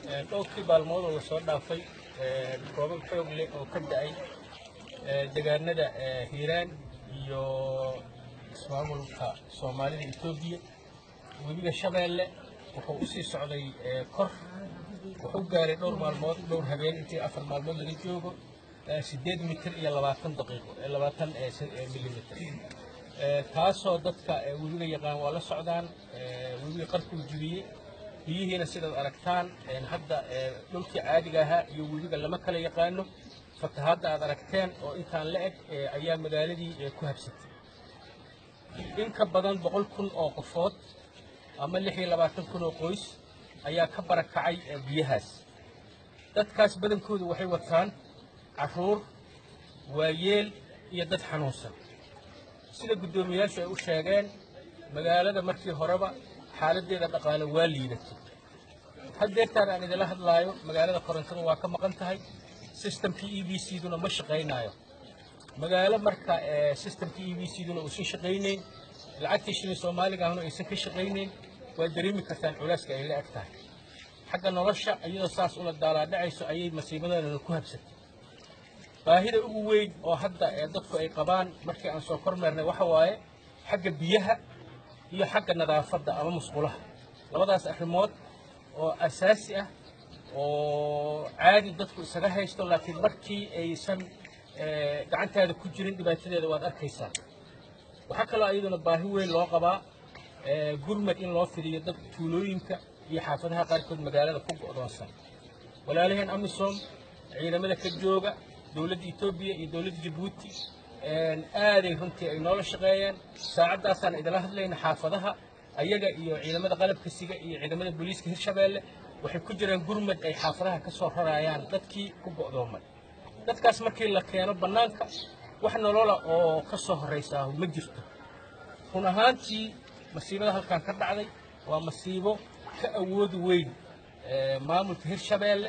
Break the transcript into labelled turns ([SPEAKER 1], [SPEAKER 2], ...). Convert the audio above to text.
[SPEAKER 1] dhowrkii maalmood oo soo dhaafay roobab xoog leh oo ka da'ay deegaanada Hiiraan iyo ismaamulka Soomaalida Itoobiya webiga Shabeelle wuxuu u sii socday kor wuxuu gaaray dhowr maalmood dhowr habeen intii 4 maalmood laga joogo 8 mitir iyo 20 daqiiqo 20 millimeter taasoo dadka webiga yaqaan waa la socdaan webiga qarku jibiyay biyihiina sidaad aragtaan hadda dhulkii caadiga ahaa iyo webiga lama kala yaqaano fatahaadda aad aragteen oo intaan la eg ayaa magaaladii ku habsatay in ka badan 100,000 oo qofood ama 26,000 oo qoys ayaa ka barakacay biyahaas dadkaas badankoodu waxay wataan caruur waayeel iyo dad xanuunsan sida gudoomiyaashu ay u sheegeen magaalada markii horeba xaaladdeeda dhaqaale waa liidatay haddeertaan aan idila hadlaayo magaalada korontada waa ka maqan tahay systemkii EBC-duna ma shaqaynayo magaalo marka systemkii EBC-duna uusan shaqaynayn lacagtii shilin Soomaaliga ahna aysan ka shaqaynayn waa dareemi kartaan culeyska ay la eg tahay xagga nolosha iyadoo saas ula daalaa dhacayso ayay masiibadana ku habsatay baahida ugu weyn oo hadda dadku ay qabaan markii aan soo kormeernay waxa waaye xagga biyaha iyo xagga nadaafadda ama musqulaha labadaas arrimood oo asaasi ah oo caadi dadku isaga haysto laakiin markii aysan gacantaada ku jirin dhibaatadeeda waad arkaysaa waxa kale ayaduna baahi weyn loo qabaa gurmad in loo fidiyo dad tuulooyinka iyo xaafadaha qaarkood magaalada ku go'doonsan walaalaheen amisom ciidamada ka jooga dawladda Itoobiya iyo dawladda Djibouti aaday runtii ay noola shaqeeyeen saacadaasaan idila hadlayna xaafadaha ayaga iyo ciidamada qalabka siga iyo ciidamada booliiska Hirshabeelle waxay ku jiraan gurmad ay xaafadaha ka soo rarayaan dadkii ku go'doomay dadkaas markii la keeno banaanka wax nolola oo ka soo horeysa ma jirto run ahaantii masiibada halkan ka dhacday waa masiibo ka awood weyn maamulka Hirshabeelle